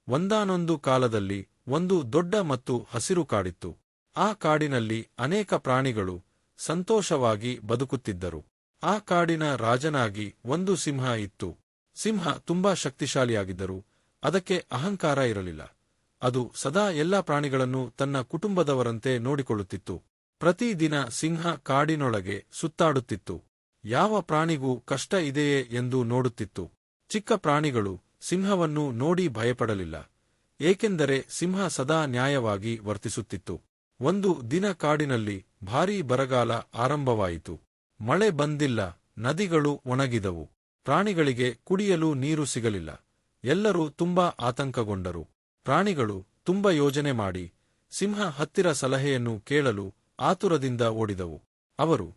ಒಂದಾನೊಂದು ಕಾಲದಲ್ಲಿ ಒಂದು ದೊಡ್ಡ ಮತ್ತು ಹಸಿರು ಕಾಡಿತ್ತು. ಆ ಕಾಡಿನಲ್ಲಿ ಅನೇಕ ಪ್ರಾಣಿಗಳು ಸಂತೋಷವಾಗಿ ಬದುಕುತ್ತಿದ್ದರು. ಆ ಕಾಡಿನ ರಾಜನಾಗಿ ಒಂದು ಸಿಂಹ ಇತ್ತು. ಸಿಂಹ ತುಂಬಾ ಶಕ್ತಿಶಾಲಿಯಾಗಿದ್ದರೂ ಅದಕ್ಕೆ ಅಹಂಕಾರ ಇರಲಿಲ್ಲ. ಅದು ಸದಾ ಎಲ್ಲಾ ಪ್ರಾಣಿಗಳನ್ನು ತನ್ನ ಕುಟುಂಬದವರಂತೆ ನೋಡಿಕೊಳ್ಳುತ್ತಿತ್ತು. ಪ್ರತಿದಿನ ಸಿಂಹ ಕಾಡಿನೊಳಗೆ ಸುತ್ತಾಡುತ್ತಿತ್ತು. ಯಾವ ಪ್ರಾಣಿಗೂ ಕಷ್ಟ ಇದೆಯೇ ಎಂದು ನೋಡುತ್ತಿತ್ತು. ಚಿಕ್ಕ ಪ್ರಾಣಿಗಳು ಸಿಂಹವನ್ನು ನೋಡಿ ಭಯಪಡಲಿಲ್ಲ, ಏಕೆಂದರೆ ಸಿಂಹ ಸದಾ ನ್ಯಾಯವಾಗಿ ವರ್ತಿಸುತ್ತಿತ್ತು. ಒಂದು ದಿನ ಕಾಡಿನಲ್ಲಿ ಭಾರೀ ಬರಗಾಲ ಆರಂಭವಾಯಿತು. ಮಳೆ ಬಂದಿಲ್ಲ, ನದಿಗಳು ಒಣಗಿದವು, ಪ್ರಾಣಿಗಳಿಗೆ ಕುಡಿಯಲು ನೀರು ಸಿಗಲಿಲ್ಲ. ಎಲ್ಲರೂ ತುಂಬಾ ಆತಂಕಗೊಂಡರು. ಪ್ರಾಣಿಗಳು ತುಂಬ ಯೋಜನೆ ಮಾಡಿ ಸಿಂಹ ಹತ್ತಿರ ಸಲಹೆಯನ್ನು ಕೇಳಲು ಆತುರದಿಂದ ಓಡಿದವು. ಅವರು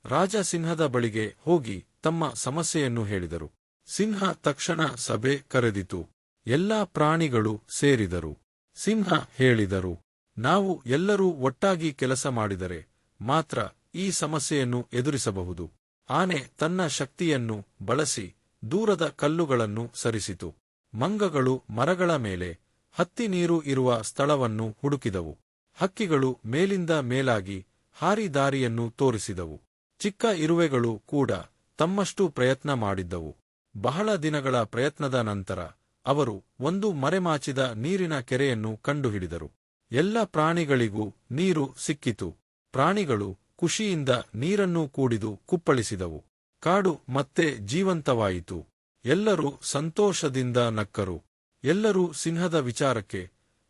ರಾಜ ಸಿಂಹದ ಬಳಿಗೆ ಹೋಗಿ ತಮ್ಮ ಸಮಸ್ಯೆಯನ್ನು ಹೇಳಿದರು. ಸಿಂಹ ತಕ್ಷಣ ಸಭೆ ಕರೆದಿತು. ಎಲ್ಲಾ ಪ್ರಾಣಿಗಳು ಸೇರಿದರು. ಸಿಂಹ ಹೇಳಿದರು, ನಾವು ಎಲ್ಲರೂ ಒಟ್ಟಾಗಿ ಕೆಲಸ ಮಾಡಿದರೆ ಮಾತ್ರ ಈ ಸಮಸ್ಯೆಯನ್ನು ಎದುರಿಸಬಹುದು. ಆನೆ ತನ್ನ ಶಕ್ತಿಯನ್ನು ಬಳಸಿ ದೂರದ ಕಲ್ಲುಗಳನ್ನು ಸರಿಸಿತು. ಮಂಗಗಳು ಮರಗಳ ಮೇಲೆ ಹತ್ತಿ ನೀರು ಇರುವ ಸ್ಥಳವನ್ನು ಹುಡುಕಿದವು. ಹಕ್ಕಿಗಳು ಮೇಲಿಂದ ಮೇಲಾಗಿ ಹಾರಿ ದಾರಿಯನ್ನು ತೋರಿಸಿದವು. ಚಿಕ್ಕ ಇರುವೆಗಳು ಕೂಡ ತಮ್ಮಷ್ಟು ಪ್ರಯತ್ನ ಮಾಡಿದ್ದವು. ಬಹಳ ದಿನಗಳ ಪ್ರಯತ್ನದ ನಂತರ ಅವರು ಒಂದು ಮರೆಮಾಚಿದ ನೀರಿನ ಕೆರೆಯನ್ನು ಕಂಡುಹಿಡಿದರು. ಎಲ್ಲ ಪ್ರಾಣಿಗಳಿಗೂ ನೀರು ಸಿಕ್ಕಿತು. ಪ್ರಾಣಿಗಳು ಖುಷಿಯಿಂದ ನೀರನ್ನು ಕೂಡಿದು ಕುಪ್ಪಳಿಸಿದವು. ಕಾಡು ಮತ್ತೆ ಜೀವಂತವಾಯಿತು. ಎಲ್ಲರೂ ಸಂತೋಷದಿಂದ ನಕ್ಕರು. ಎಲ್ಲರೂ ಸಿಂಹದ ವಿಚಾರಕ್ಕೆ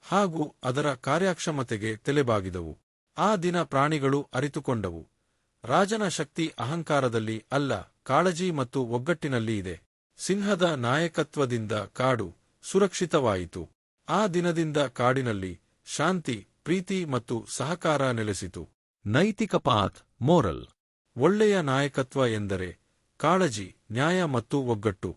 ಹಾಗೂ ಅದರ ಕಾರ್ಯಕ್ಷಮತೆಗೆ ತಲೆಬಾಗಿದವು. ಆ ದಿನ ಪ್ರಾಣಿಗಳು ಅರಿತುಕೊಂಡವು, ರಾಜನ ಶಕ್ತಿ ಅಹಂಕಾರದಲ್ಲಿ ಅಲ್ಲ, ಕಾಳಜಿ ಮತ್ತು ಒಗ್ಗಟ್ಟಿನಲ್ಲಿ ಇದೆ. ಸಿಂಹದ ನಾಯಕತ್ವದಿಂದ ಕಾಡು ಸುರಕ್ಷಿತವಾಯಿತು. ಆ ದಿನದಿಂದ ಕಾಡಿನಲ್ಲಿ ಶಾಂತಿ, ಪ್ರೀತಿ ಮತ್ತು ಸಹಕಾರ ನೆಲೆಸಿತು. ನೈತಿಕ ಪಾಠ ಮೋರಲ್. ಒಳ್ಳೆಯ ನಾಯಕತ್ವ ಎಂದರೆ ಕಾಳಜಿ, ನ್ಯಾಯ ಮತ್ತು ಒಗ್ಗಟ್ಟು.